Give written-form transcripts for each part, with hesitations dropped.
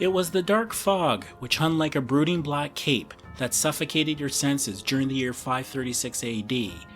It was the dark fog which hung like a brooding black cape that suffocated your senses during the year 536 AD.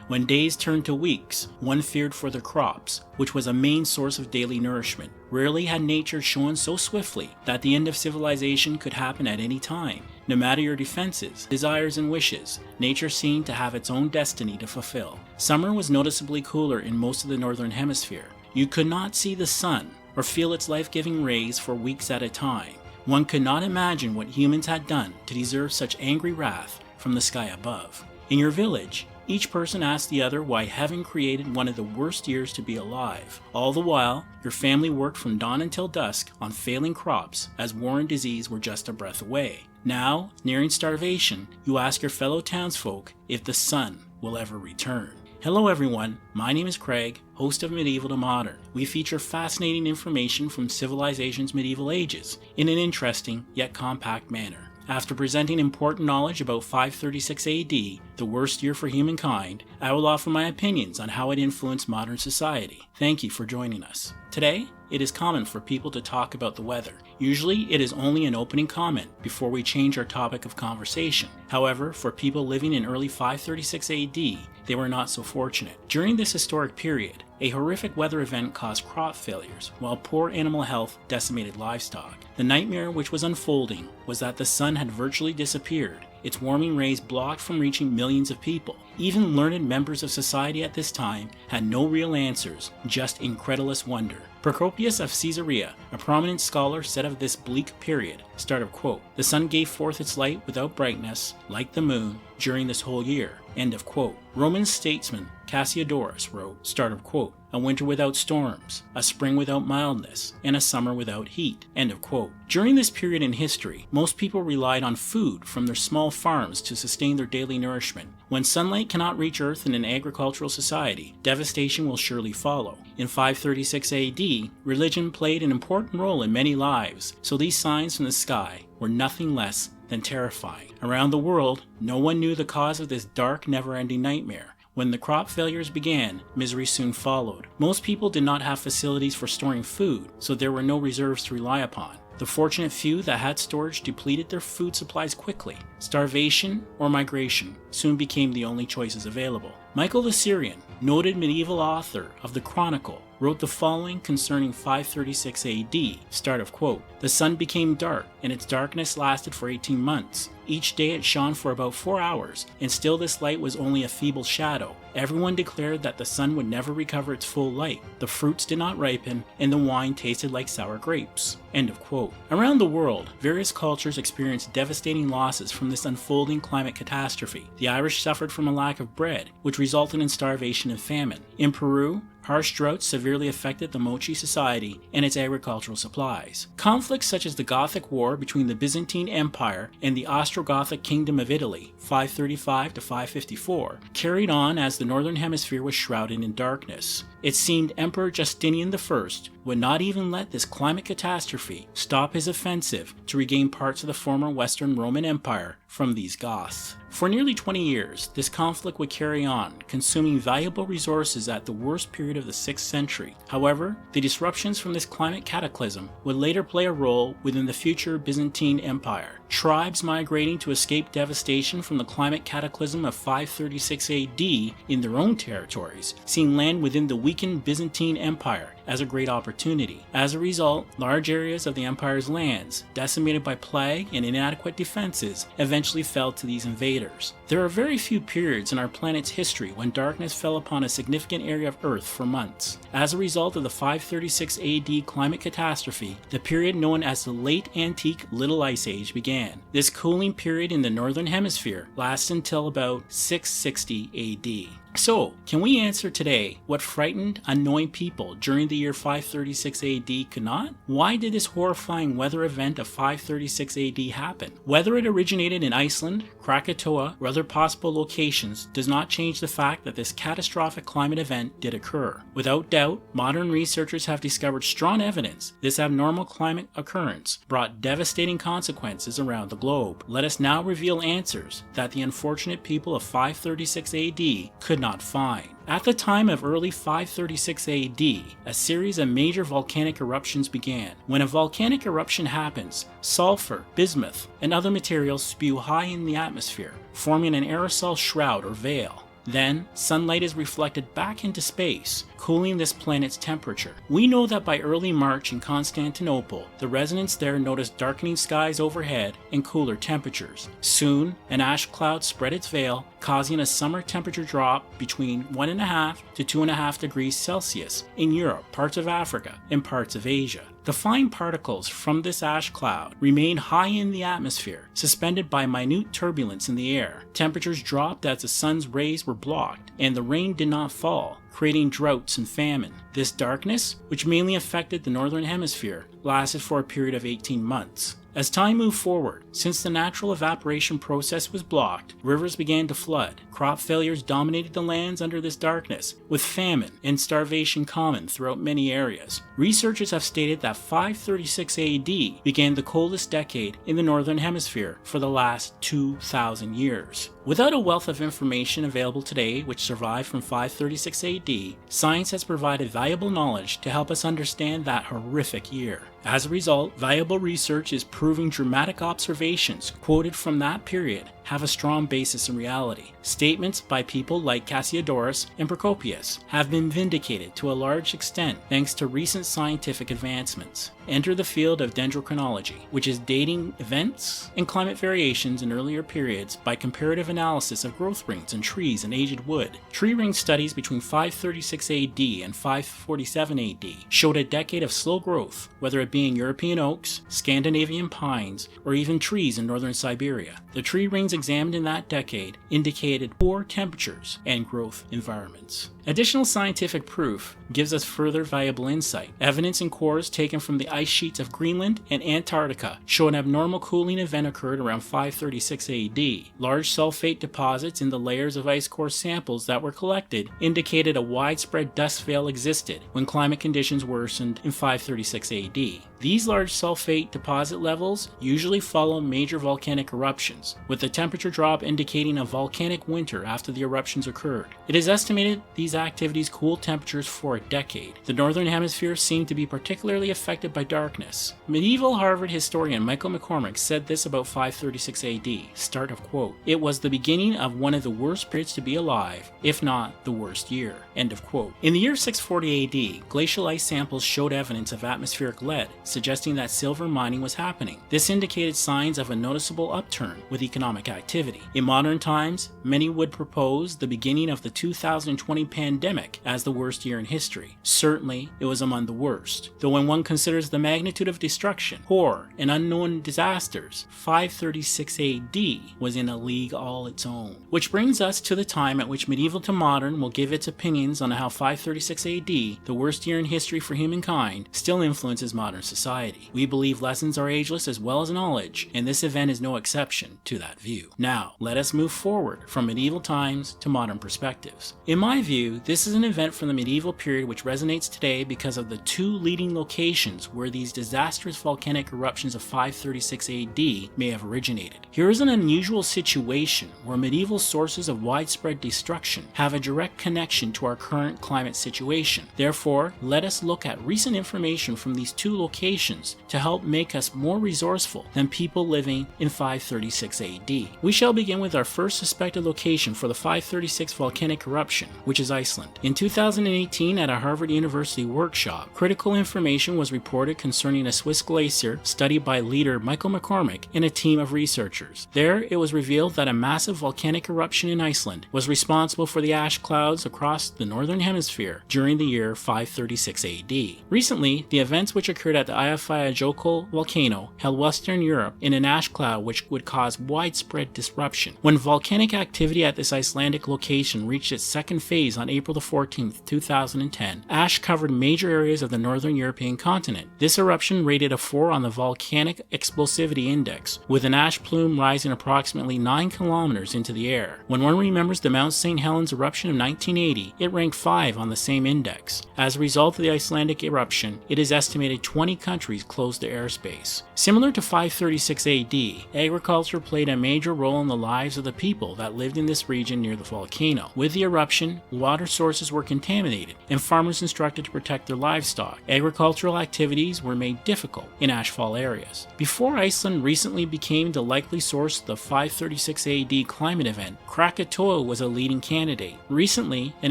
When days turned to weeks, one feared for the crops, which was a main source of daily nourishment. Rarely had nature shown so swiftly that the end of civilization could happen at any time. No matter your defenses, desires, and wishes, nature seemed to have its own destiny to fulfill. Summer was noticeably cooler in most of the northern hemisphere. You could not see the sun or feel its life-giving rays for weeks at a time. One could not imagine what humans had done to deserve such angry wrath from the sky above. In your village, each person asked the other why heaven created one of the worst years to be alive. All the while, your family worked from dawn until dusk on failing crops, as war and disease were just a breath away. Now, nearing starvation, you ask your fellow townsfolk if the sun will ever return. Hello everyone, my name is Craig, host of Medieval to Modern. We feature fascinating information from civilization's medieval ages in an interesting yet compact manner. After presenting important knowledge about 536 AD, the worst year for humankind, I will offer my opinions on how it influenced modern society. Thank you for joining us. Today, it is common for people to talk about the weather. Usually, it is only an opening comment before we change our topic of conversation. However, for people living in early 536 AD, they were not so fortunate. During this historic period, a horrific weather event caused crop failures, while poor animal health decimated livestock. The nightmare which was unfolding was that the sun had virtually disappeared, its warming rays blocked from reaching millions of people. Even learned members of society at this time had no real answers, just incredulous wonder. Procopius of Caesarea, a prominent scholar, said of this bleak period, start of quote, "The sun gave forth its light without brightness, like the moon, during this whole year," end of quote. Roman statesman Cassiodorus wrote, start of quote, "A winter without storms, a spring without mildness, and a summer without heat," end of quote. During this period in history, most people relied on food from their small farms to sustain their daily nourishment. When sunlight cannot reach Earth in an agricultural society, devastation will surely follow. In 536 AD, religion played an important role in many lives, so these signs from the sky were nothing less than terrifying. Around the world, no one knew the cause of this dark, never-ending nightmare. When the crop failures began, misery soon followed. Most people did not have facilities for storing food, so there were no reserves to rely upon. The fortunate few that had storage depleted their food supplies quickly. Starvation or migration soon became the only choices available. Michael the Syrian, noted medieval author of the Chronicle, wrote the following concerning 536 AD, start of quote, "The sun became dark, and its darkness lasted for 18 months. Each day it shone for about 4 hours, and still this light was only a feeble shadow. Everyone declared that the sun would never recover its full light. The fruits did not ripen, and the wine tasted like sour grapes." End of quote. Around the world, various cultures experienced devastating losses from this unfolding climate catastrophe. The Irish suffered from a lack of bread, which resulted in starvation and famine. In Peru, harsh droughts severely affected the Mochi society and its agricultural supplies. Conflicts such as the Gothic War between the Byzantine Empire and the Ostrogothic Kingdom of Italy, 535 to 554, carried on as the northern hemisphere was shrouded in darkness. It seemed Emperor Justinian I would not even let this climate catastrophe stop his offensive to regain parts of the former Western Roman Empire from these Goths. For nearly 20 years, this conflict would carry on, consuming valuable resources at the worst period of the 6th century. However, the disruptions from this climate cataclysm would later play a role within the future Byzantine Empire. Tribes migrating to escape devastation from the climate cataclysm of 536 AD in their own territories, seeing land within the weakened Byzantine Empire as a great opportunity. As a result, large areas of the empire's lands, decimated by plague and inadequate defenses, eventually fell to these invaders. There are very few periods in our planet's history when darkness fell upon a significant area of Earth for months. As a result of the 536 AD climate catastrophe, the period known as the Late Antique Little Ice Age began. This cooling period in the Northern Hemisphere lasted until about 660 AD. So, can we answer today what frightened, annoying people during the year 536 AD could not? Why did this horrifying weather event of 536 AD happen? Whether it originated in Iceland, Krakatoa, or other possible locations does not change the fact that this catastrophic climate event did occur. Without doubt, modern researchers have discovered strong evidence this abnormal climate occurrence brought devastating consequences around the globe. Let us now reveal answers that the unfortunate people of 536 AD could not find. At the time of early 536 AD, a series of major volcanic eruptions began. When a volcanic eruption happens, sulfur, bismuth, and other materials spew high in the atmosphere, forming an aerosol shroud or veil. Then, sunlight is reflected back into space, cooling this planet's temperature. We know that by early March in Constantinople, the residents there noticed darkening skies overhead and cooler temperatures. Soon, an ash cloud spread its veil, causing a summer temperature drop between 1.5 to 2.5 degrees Celsius in Europe, parts of Africa, and parts of Asia. The fine particles from this ash cloud remained high in the atmosphere, suspended by minute turbulence in the air. Temperatures dropped as the sun's rays were blocked, and the rain did not fall, creating droughts and famine. This darkness, which mainly affected the northern hemisphere, lasted for a period of 18 months. As time moved forward, since the natural evaporation process was blocked, rivers began to flood. Crop failures dominated the lands under this darkness, with famine and starvation common throughout many areas. Researchers have stated that 536 AD began the coldest decade in the northern hemisphere for the last 2,000 years. Without a wealth of information available today which survived from 536 AD, science has provided valuable knowledge to help us understand that horrific year. As a result, valuable research is proving dramatic observations quoted from that period have a strong basis in reality. Statements by people like Cassiodorus and Procopius have been vindicated to a large extent thanks to recent scientific advancements. Enter the field of dendrochronology, which is dating events and climate variations in earlier periods by comparative analysis of growth rings in trees and aged wood. Tree ring studies between 536 AD and 547 AD showed a decade of slow growth, whether it be in European oaks, Scandinavian pines, or even trees in northern Siberia. The tree rings examined in that decade indicated poor temperatures and growth environments. Additional scientific proof gives us further valuable insight. Evidence in cores taken from the ice sheets of Greenland and Antarctica show an abnormal cooling event occurred around 536 AD. Large sulfate deposits in the layers of ice core samples that were collected indicated a widespread dust veil existed when climate conditions worsened in 536 AD. These large sulfate deposit levels usually follow major volcanic eruptions, with the temperature drop indicating a volcanic winter after the eruptions occurred. It is estimated these activities cooled temperatures for a decade. The northern hemisphere seemed to be particularly affected by darkness. Medieval Harvard historian Michael McCormick said this about 536 AD, start of quote, "It was the beginning of one of the worst periods to be alive, if not the worst year," end of quote. In the year 640 AD, glacial ice samples showed evidence of atmospheric lead, suggesting that silver mining was happening. This indicated signs of a noticeable upturn with economic activity. In modern times, many would propose the beginning of the 2020 pandemic as the worst year in history. Certainly, it was among the worst. Though when one considers the magnitude of destruction, horror, and unknown disasters, 536 AD was in a league all its own. Which brings us to the time at which Medieval to Modern will give its opinions on how 536 AD, the worst year in history for humankind, still influences modern society. We believe lessons are ageless as well as knowledge, and this event is no exception to that view. Now, let us move forward from medieval times to modern perspectives. In my view, this is an event from the medieval period which resonates today because of the two leading locations where these disastrous volcanic eruptions of 536 AD may have originated. Here is an unusual situation where medieval sources of widespread destruction have a direct connection to our current climate situation. Therefore, let us look at recent information from these two locations to help make us more resourceful than people living in 536 AD. We shall begin with our first suspected location for the 536 volcanic eruption, which is Iceland. In 2018, at a Harvard University workshop, critical information was reported concerning a Swiss glacier studied by leader Michael McCormick and a team of researchers. There, it was revealed that a massive volcanic eruption in Iceland was responsible for the ash clouds across the northern hemisphere during the year 536 AD. Recently, the events which occurred at the Eyjafjallajökull volcano held Western Europe in an ash cloud which would cause widespread disruption. When volcanic activity at this Icelandic location reached its second phase on April 14, 2010, ash covered major areas of the northern European continent. This eruption rated a 4 on the Volcanic Explosivity Index, with an ash plume rising approximately 9 kilometers into the air. When one remembers the Mount St. Helens eruption of 1980, it ranked 5 on the same index. As a result of the Icelandic eruption, it is estimated 20 countries closed their airspace. Similar to 536 AD, agriculture played a major role in the lives of the people that lived in this region near the volcano. With the eruption, water sources were contaminated, and farmers instructed to protect their livestock. Agricultural activities were made difficult in ashfall areas. Before Iceland recently became the likely source of the 536 AD climate event, Krakatoa was a leading candidate. Recently, an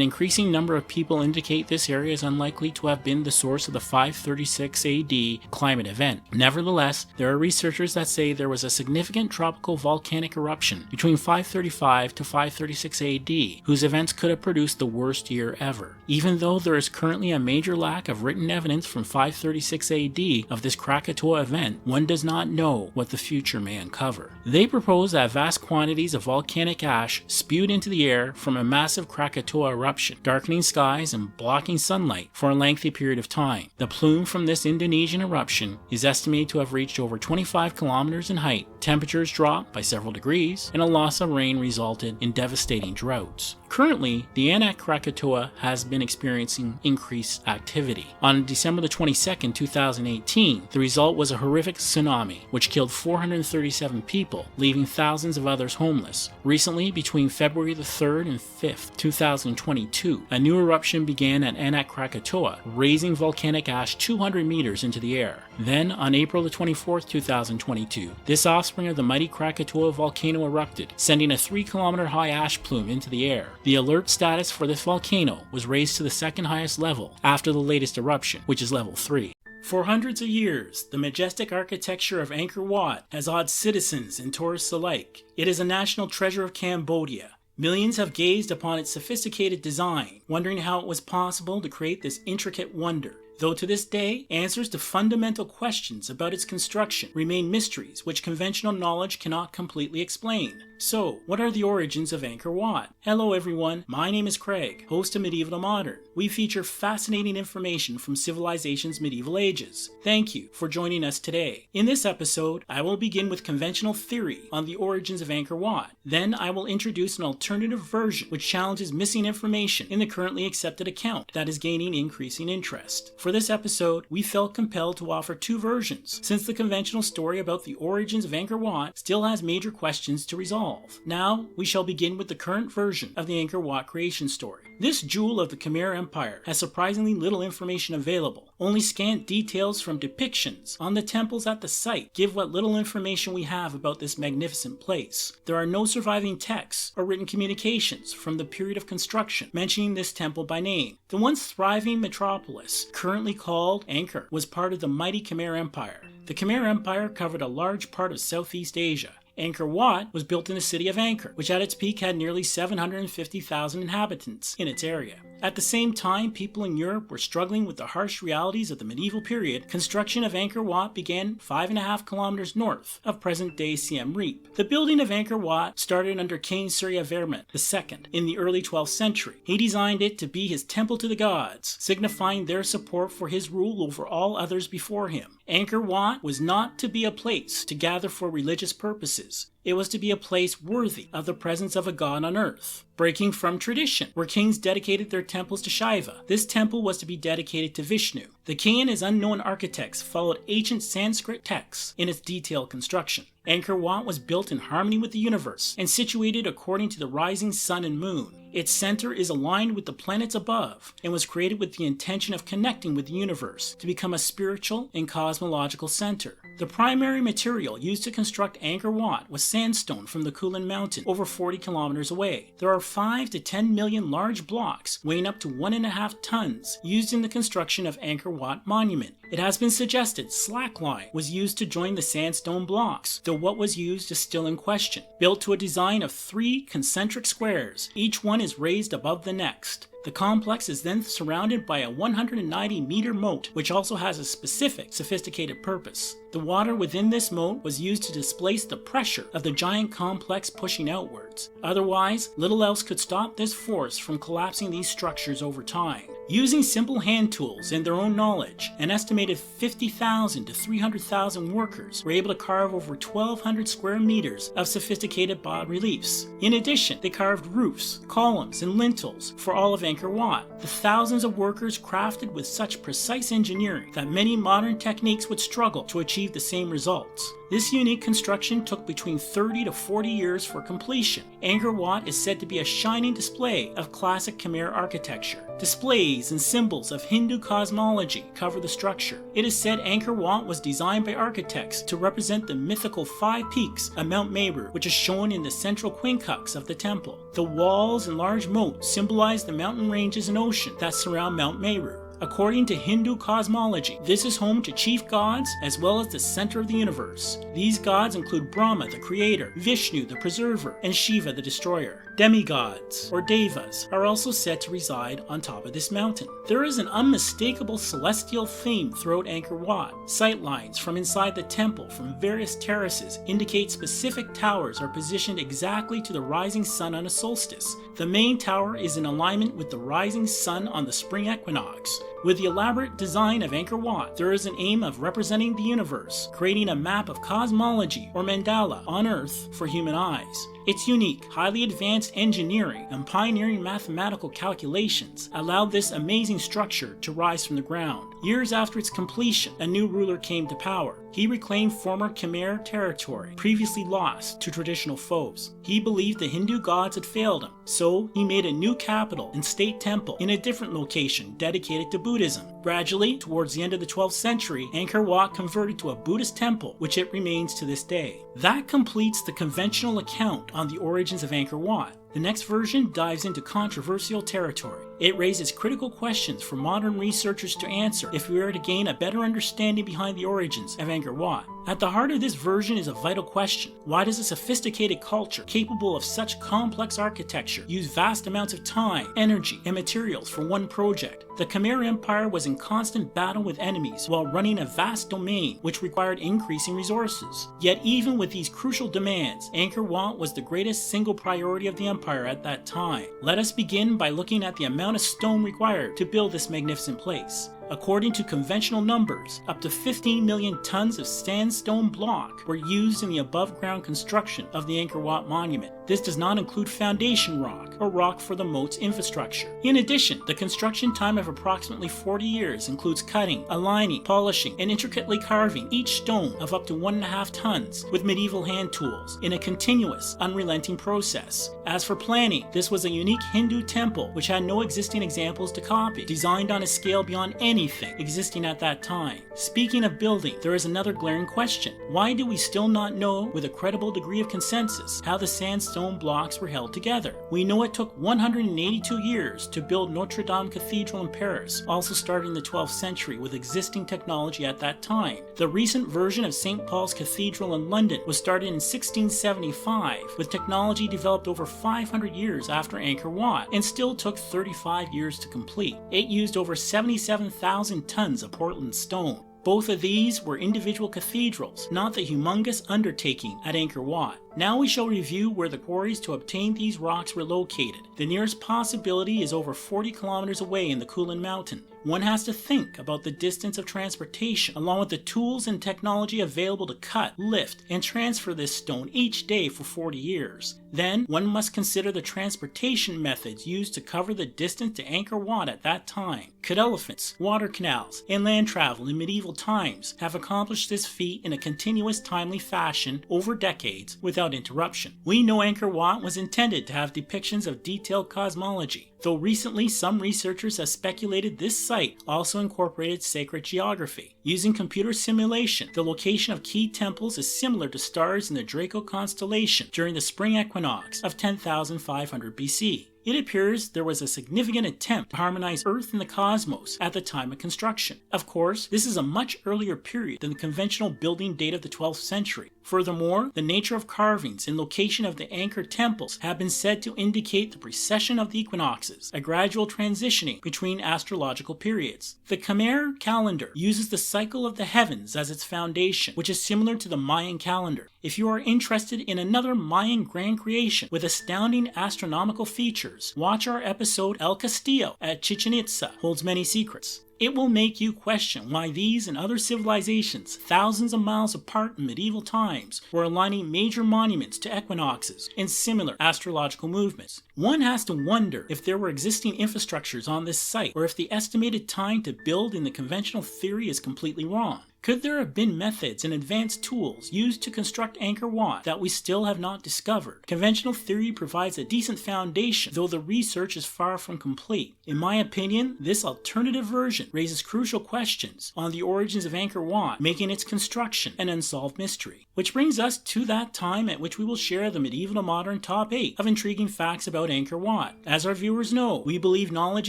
increasing number of people indicate this area is unlikely to have been the source of the 536 AD climate event. Nevertheless, there are researchers that say there was a significant tropical volcanic eruption between 535 to 536 AD, whose events could have produced the worst year ever. Even though there is currently a major lack of written evidence from 536 AD of this Krakatoa event, one does not know what the future may uncover. They propose that vast quantities of volcanic ash spewed into the air from a massive Krakatoa eruption, darkening skies and blocking sunlight for a lengthy period of time. The plume from this Indonesian eruption is estimated to have reached over 25 kilometers in height. Temperatures dropped by several degrees, and a loss of rain resulted in devastating droughts. Currently, the Anak Krakatoa has been experiencing increased activity. On December the 22nd, 2018, the result was a horrific tsunami, which killed 437 people, leaving thousands of others homeless. Recently, between February the 3rd and 5th, 2022, a new eruption began at Anak Krakatoa, raising volcanic ash 200 meters into the air. Then, on April the 24th, 2022, this offspring of the mighty Krakatoa volcano erupted, sending a 3-kilometer high ash plume into the air. The alert status for this volcano was raised to the second highest level after the latest eruption, which is level 3. For hundreds of years, the majestic architecture of Angkor Wat has awed citizens and tourists alike. It is a national treasure of Cambodia. Millions have gazed upon its sophisticated design, wondering how it was possible to create this intricate wonder. Though to this day, answers to fundamental questions about its construction remain mysteries which conventional knowledge cannot completely explain. So, what are the origins of Angkor Wat? Hello everyone, my name is Craig, host of Medieval to Modern. We feature fascinating information from civilization's medieval ages. Thank you for joining us today. In this episode, I will begin with conventional theory on the origins of Angkor Wat. Then I will introduce an alternative version which challenges missing information in the currently accepted account that is gaining increasing interest. For this episode, we felt compelled to offer two versions, since the conventional story about the origins of Angkor Wat still has major questions to resolve. Now, we shall begin with the current version of the Angkor Wat creation story. This jewel of the Khmer Empire has surprisingly little information available. Only scant details from depictions on the temples at the site give what little information we have about this magnificent place. There are no surviving texts or written communications from the period of construction mentioning this temple by name. The once thriving metropolis, currently called Angkor, was part of the mighty Khmer Empire. The Khmer Empire covered a large part of Southeast Asia. Angkor Wat was built in the city of Angkor, which at its peak had nearly 750,000 inhabitants in its area. At the same time, people in Europe were struggling with the harsh realities of the medieval period. Construction of Angkor Wat began 5.5 kilometers north of present-day Siem Reap. The building of Angkor Wat started under King Suryavarman II in the early 12th century. He designed it to be his temple to the gods, signifying their support for his rule over all others before him. Angkor Wat was not to be a place to gather for religious purposes. It was to be a place worthy of the presence of a god on earth. Breaking from tradition, where kings dedicated their temples to Shiva, this temple was to be dedicated to Vishnu. The king and his unknown architects followed ancient Sanskrit texts in its detailed construction. Angkor Wat was built in harmony with the universe and situated according to the rising sun and moon. Its center is aligned with the planets above and was created with the intention of connecting with the universe to become a spiritual and cosmological center. The primary material used to construct Angkor Wat was sandstone from the Kulin Mountain, over 40 kilometers away. There are 5 to 10 million large blocks weighing up to 1.5 tons used in the construction of Angkor Wat Monument. It has been suggested slackline was used to join the sandstone blocks, though what was used is still in question. Built to a design of 3 concentric squares, each one is raised above the next. The complex is then surrounded by a 190-meter moat, which also has a specific, sophisticated purpose. The water within this moat was used to displace the pressure of the giant complex pushing outwards. Otherwise, little else could stop this force from collapsing these structures over time. Using simple hand tools and their own knowledge, an estimated 50,000 to 300,000 workers were able to carve over 1,200 square meters of sophisticated bas-reliefs. In addition, they carved roofs, columns, and lintels for all of Angkor Wat. The thousands of workers crafted with such precise engineering that many modern techniques would struggle to achieve the same results. This unique construction took between 30 to 40 years for completion. Angkor Wat is said to be a shining display of classic Khmer architecture. Displays and symbols of Hindu cosmology cover the structure. It is said Angkor Wat was designed by architects to represent the mythical 5 peaks of Mount Meru, which is shown in the central quincux of the temple. The walls and large moat symbolize the mountain ranges and ocean that surround Mount Meru. According to Hindu cosmology, this is home to chief gods as well as the center of the universe. These gods include Brahma, the creator, Vishnu, the preserver, and Shiva, the destroyer. Demigods, or devas, are also said to reside on top of this mountain. There is an unmistakable celestial theme throughout Angkor Wat. Sightlines from inside the temple from various terraces indicate specific towers are positioned exactly to the rising sun on a solstice. The main tower is in alignment with the rising sun on the spring equinox. With the elaborate design of Angkor Wat, there is an aim of representing the universe, creating a map of cosmology or mandala on Earth for human eyes. Its unique, highly advanced engineering and pioneering mathematical calculations allowed this amazing structure to rise from the ground. Years after its completion, a new ruler came to power. He reclaimed former Khmer territory, previously lost to traditional foes. He believed the Hindu gods had failed him, so he made a new capital and state temple in a different location dedicated to Buddhism. Gradually, towards the end of the 12th century, Angkor Wat converted to a Buddhist temple, which it remains to this day. That completes the conventional account on the origins of Angkor Wat. The next version dives into controversial territory. It raises critical questions for modern researchers to answer if we are to gain a better understanding behind the origins of Angkor Wat. At the heart of this version is a vital question. Why does a sophisticated culture capable of such complex architecture use vast amounts of time, energy, and materials for one project? The Khmer Empire was in constant battle with enemies while running a vast domain which required increasing resources. Yet even with these crucial demands, Angkor Wat was the greatest single priority of the empire at that time. Let us begin by looking at the amount of stone required to build this magnificent place. According to conventional numbers, up to 15 million tons of sandstone block were used in the above-ground construction of the Angkor Wat monument. This does not include foundation rock or rock for the moat's infrastructure. In addition, the construction time of approximately 40 years includes cutting, aligning, polishing, and intricately carving each stone of up to 1.5 tons with medieval hand tools in a continuous, unrelenting process. As for planning, this was a unique Hindu temple which had no existing examples to copy, designed on a scale beyond anything existing at that time. Speaking of building, there is another glaring question. Why do we still not know with a credible degree of consensus how the sandstone blocks were held together? We know it took 182 years to build Notre Dame Cathedral in Paris, also started in the 12th century with existing technology at that time. The recent version of St. Paul's Cathedral in London was started in 1675 with technology developed over 500 years after Angkor Wat and still took 35 years to complete. It used over 77,000 tons of Portland stone. Both of these were individual cathedrals, not the humongous undertaking at Angkor Wat. Now we shall review where the quarries to obtain these rocks were located. The nearest possibility is over 40 kilometers away in the Kulin Mountain. One has to think about the distance of transportation, along with the tools and technology available to cut, lift, and transfer this stone each day for 40 years. Then, one must consider the transportation methods used to cover the distance to Angkor Wat at that time. Could elephants, water canals, and land travel in medieval times have accomplished this feat in a continuous, timely fashion over decades without interruption? We know Angkor Wat was intended to have depictions of detailed cosmology, though recently some researchers have speculated this site also incorporated sacred geography. Using computer simulation, the location of key temples is similar to stars in the Draco constellation during the spring equinox of 10,500 BC. It appears there was a significant attempt to harmonize Earth and the cosmos at the time of construction. Of course, this is a much earlier period than the conventional building date of the 12th century, Furthermore, the nature of carvings and location of the Angkor temples have been said to indicate the precession of the equinoxes, a gradual transitioning between astrological periods. The Khmer calendar uses the cycle of the heavens as its foundation, which is similar to the Mayan calendar. If you are interested in another Mayan grand creation with astounding astronomical features, watch our episode El Castillo at Chichen Itza Holds Many Secrets. It will make you question why these and other civilizations, thousands of miles apart in medieval times, were aligning major monuments to equinoxes and similar astrological movements. One has to wonder if there were existing infrastructures on this site, or if the estimated time to build in the conventional theory is completely wrong. Could there have been methods and advanced tools used to construct Angkor Wat that we still have not discovered? Conventional theory provides a decent foundation, though the research is far from complete. In my opinion, this alternative version raises crucial questions on the origins of Angkor Wat, making its construction an unsolved mystery. Which brings us to that time at which we will share the medieval to modern top 8 of intriguing facts about Angkor Wat. As our viewers know, we believe knowledge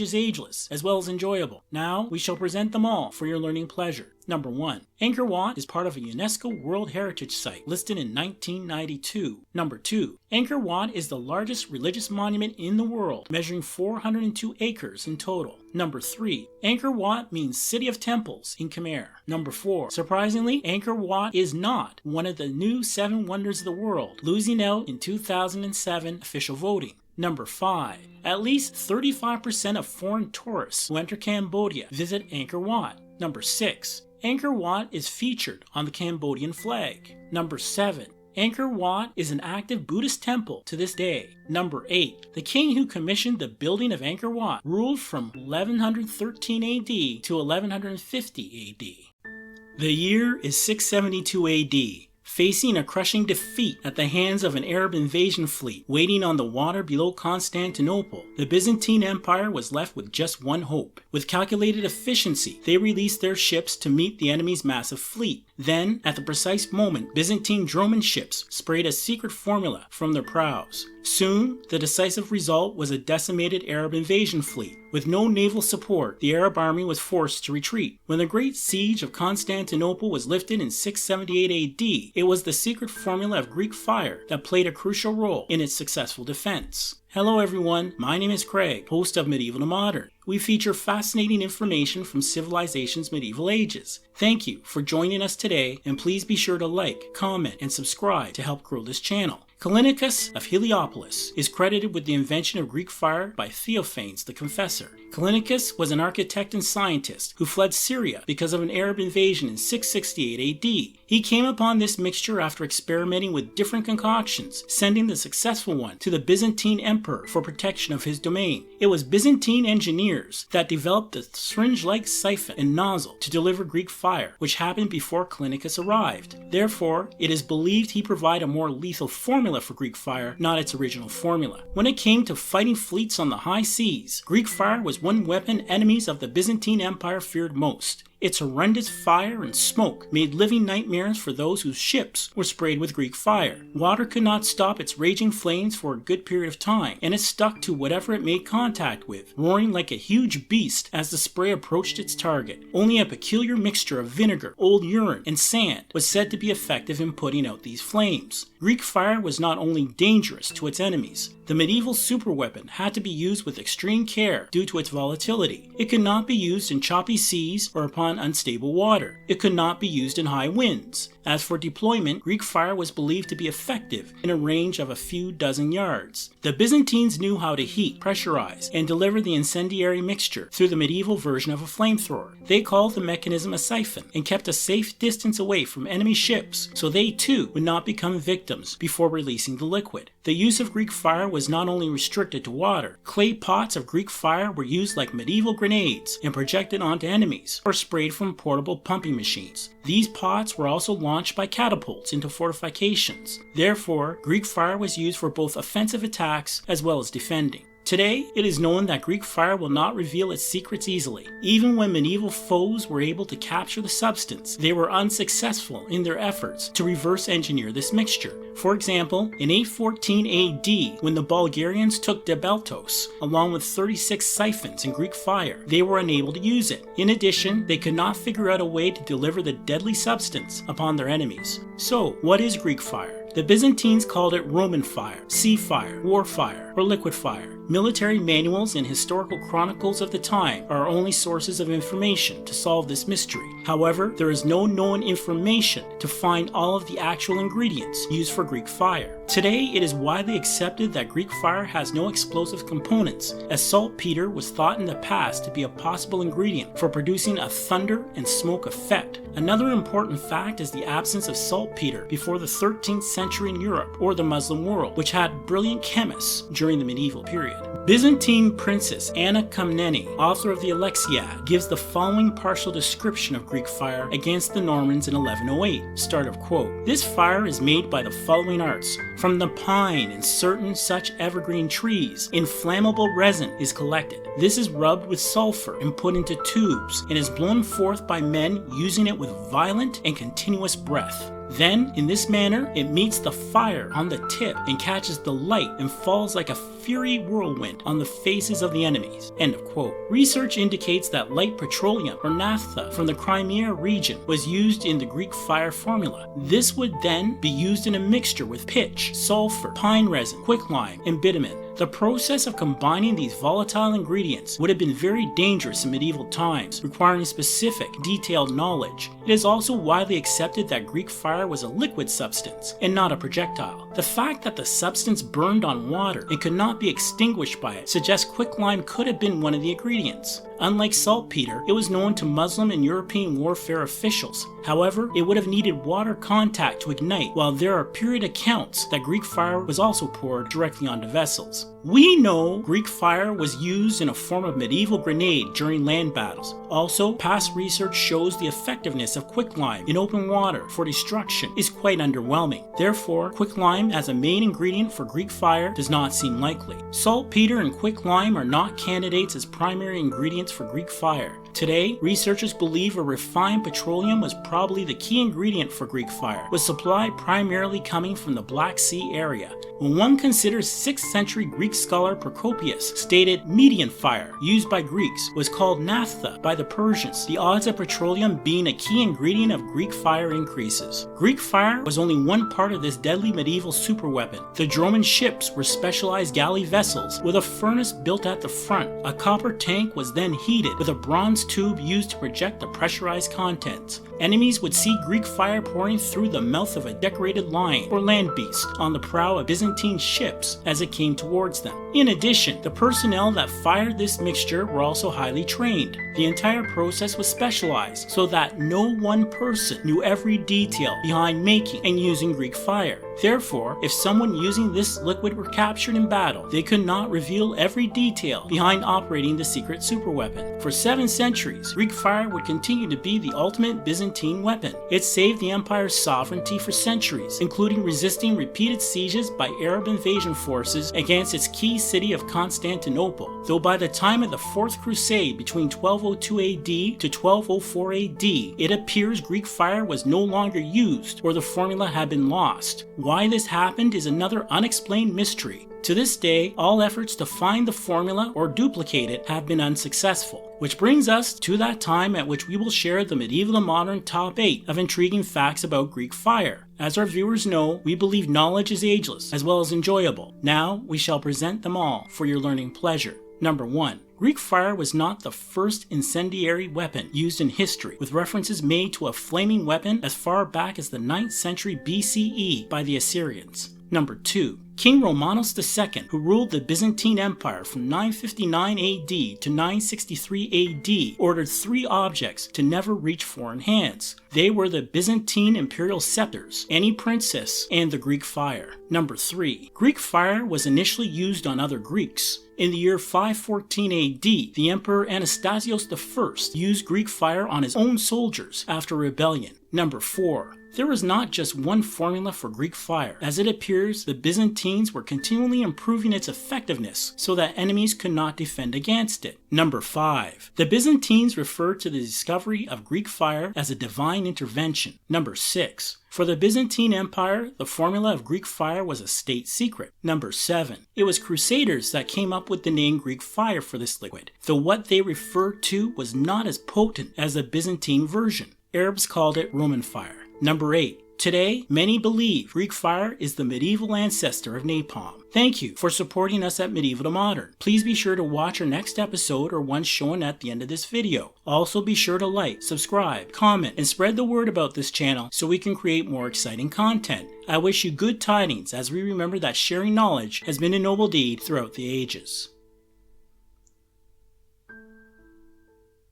is ageless, as well as enjoyable. Now, we shall present them all for your learning pleasure. Number 1. Angkor Wat is part of a UNESCO World Heritage Site listed in 1992. Number 2. Angkor Wat is the largest religious monument in the world, measuring 402 acres in total. Number 3. Angkor Wat means City of Temples in Khmer. Number 4. Surprisingly, Angkor Wat is not one of the new 7 wonders of the world, losing out in 2007 official voting. Number 5. At least 35% of foreign tourists who enter Cambodia visit Angkor Wat. Number 6. Angkor Wat is featured on the Cambodian flag. Number 7. Angkor Wat is an active Buddhist temple to this day. Number 8. The king who commissioned the building of Angkor Wat ruled from 1113 AD to 1150 AD. The year is 672 AD. Facing a crushing defeat at the hands of an Arab invasion fleet waiting on the water below Constantinople, the Byzantine Empire was left with just one hope. With calculated efficiency, they released their ships to meet the enemy's massive fleet. Then, at the precise moment, Byzantine drone ships sprayed a secret formula from their prows. Soon, the decisive result was a decimated Arab invasion fleet. With no naval support, the Arab army was forced to retreat. When the great siege of Constantinople was lifted in 678 AD, it was the secret formula of Greek fire that played a crucial role in its successful defense. Hello everyone, my name is Craig, host of Medieval to Modern. We feature fascinating information from civilization's medieval ages. Thank you for joining us today, and please be sure to like, comment, and subscribe to help grow this channel. Callinicus of Heliopolis is credited with the invention of Greek fire by Theophanes the Confessor. Callinicus was an architect and scientist who fled Syria because of an Arab invasion in 668 AD. He came upon this mixture after experimenting with different concoctions, sending the successful one to the Byzantine emperor for protection of his domain. It was Byzantine engineers that developed the syringe-like siphon and nozzle to deliver Greek fire, which happened before Callinicus arrived. Therefore, it is believed he provided a more lethal formula for Greek fire, not its original formula. When it came to fighting fleets on the high seas, Greek fire was one weapon enemies of the Byzantine Empire feared most. Its horrendous fire and smoke made living nightmares for those whose ships were sprayed with Greek fire. Water could not stop its raging flames for a good period of time, and it stuck to whatever it made contact with, roaring like a huge beast as the spray approached its target. Only a peculiar mixture of vinegar, old urine, and sand was said to be effective in putting out these flames. Greek fire was not only dangerous to its enemies, the medieval superweapon had to be used with extreme care due to its volatility. It could not be used in choppy seas or upon unstable water. It could not be used in high winds. As for deployment, Greek fire was believed to be effective in a range of a few dozen yards. The Byzantines knew how to heat, pressurize, and deliver the incendiary mixture through the medieval version of a flamethrower. They called the mechanism a siphon and kept a safe distance away from enemy ships so they too would not become victims before releasing the liquid. The use of Greek fire was not only restricted to water. Clay pots of Greek fire were used like medieval grenades and projected onto enemies, or sprayed from portable pumping machines. These pots were also launched by catapults into fortifications. Therefore, Greek fire was used for both offensive attacks as well as defending. Today, it is known that Greek fire will not reveal its secrets easily. Even when medieval foes were able to capture the substance, they were unsuccessful in their efforts to reverse engineer this mixture. For example, in 814 AD, when the Bulgarians took Debeltos, along with 36 siphons in Greek fire, they were unable to use it. In addition, they could not figure out a way to deliver the deadly substance upon their enemies. So, what is Greek fire? The Byzantines called it Roman fire, sea fire, war fire, or liquid fire. Military manuals and historical chronicles of the time are our only sources of information to solve this mystery. However, there is no known information to find all of the actual ingredients used for Greek fire. Today, it is widely accepted that Greek fire has no explosive components, as saltpeter was thought in the past to be a possible ingredient for producing a thunder and smoke effect. Another important fact is the absence of saltpeter before the 13th century in Europe or the Muslim world, which had brilliant chemists during the medieval period. Byzantine princess Anna Komnene, author of the Alexiad, gives the following partial description of Greek fire against the Normans in 1108. Start of quote. This fire is made by the following arts. From the pine and certain such evergreen trees, inflammable resin is collected. This is rubbed with sulfur and put into tubes, and is blown forth by men using it with violent and continuous breath. Then, in this manner, it meets the fire on the tip and catches the light and falls like a fiery whirlwind on the faces of the enemies. End of quote. Research indicates that light petroleum or naphtha from the Crimea region was used in the Greek fire formula. This would then be used in a mixture with pitch, sulfur, pine resin, quicklime, and bitumen. The process of combining these volatile ingredients would have been very dangerous in medieval times, requiring specific, detailed knowledge. It is also widely accepted that Greek fire was a liquid substance and not a projectile. The fact that the substance burned on water and could not be extinguished by it suggests quicklime could have been one of the ingredients. Unlike saltpeter, it was known to Muslim and European warfare officials. However, it would have needed water contact to ignite, while there are period accounts that Greek fire was also poured directly onto vessels. We know Greek fire was used in a form of medieval grenade during land battles. Also, past research shows the effectiveness of quicklime in open water for destruction is quite underwhelming. Therefore, quicklime as a main ingredient for Greek fire does not seem likely. Saltpeter and quicklime are not candidates as primary ingredients for Greek fire. Today, researchers believe a refined petroleum was probably the key ingredient for Greek fire, with supply primarily coming from the Black Sea area. When one considers 6th century Greek scholar Procopius stated Median fire, used by Greeks, was called naphtha by the Persians, the odds of petroleum being a key ingredient of Greek fire increases. Greek fire was only one part of this deadly medieval superweapon. The Roman ships were specialized galley vessels with a furnace built at the front. A copper tank was then heated with a bronze tube used to project the pressurized contents. Enemies would see Greek fire pouring through the mouth of a decorated lion or land beast on the prow of Byzantine ships as it came towards them. In addition, the personnel that fired this mixture were also highly trained. The entire process was specialized so that no one person knew every detail behind making and using Greek fire. Therefore, if someone using this liquid were captured in battle, they could not reveal every detail behind operating the secret superweapon. For 7 centuries, Greek fire would continue to be the ultimate Byzantine weapon. It saved the empire's sovereignty for centuries, including resisting repeated sieges by Arab invasion forces against its key city of Constantinople. Though by the time of the Fourth Crusade between 1202 AD to 1204 AD, it appears Greek fire was no longer used or the formula had been lost. Why this happened is another unexplained mystery. To this day, all efforts to find the formula or duplicate it have been unsuccessful. Which brings us to that time at which we will share the Medieval to Modern Top 8 of intriguing facts about Greek fire. As our viewers know, we believe knowledge is ageless as well as enjoyable. Now, we shall present them all for your learning pleasure. Number 1. Greek fire was not the first incendiary weapon used in history, with references made to a flaming weapon as far back as the 9th century BCE by the Assyrians. Number 2. King Romanos II, who ruled the Byzantine Empire from 959 AD to 963 AD, ordered 3 objects to never reach foreign hands. They were the Byzantine imperial scepters, any princess, and the Greek fire. Number 3. Greek fire was initially used on other Greeks. In the year 514 AD, the Emperor Anastasios I used Greek fire on his own soldiers after a rebellion. Number 4. There was not just one formula for Greek fire. As it appears, the Byzantines were continually improving its effectiveness so that enemies could not defend against it. Number 5. The Byzantines referred to the discovery of Greek fire as a divine intervention. Number 6. For the Byzantine Empire, the formula of Greek fire was a state secret. Number 7. It was Crusaders that came up with the name Greek fire for this liquid, though what they referred to was not as potent as the Byzantine version. Arabs called it Roman fire. Number 8. Today, many believe Greek fire is the medieval ancestor of napalm. Thank you for supporting us at Medieval to Modern. Please be sure to watch our next episode or one shown at the end of this video. Also be sure to like, subscribe, comment, and spread the word about this channel so we can create more exciting content. I wish you good tidings as we remember that sharing knowledge has been a noble deed throughout the ages.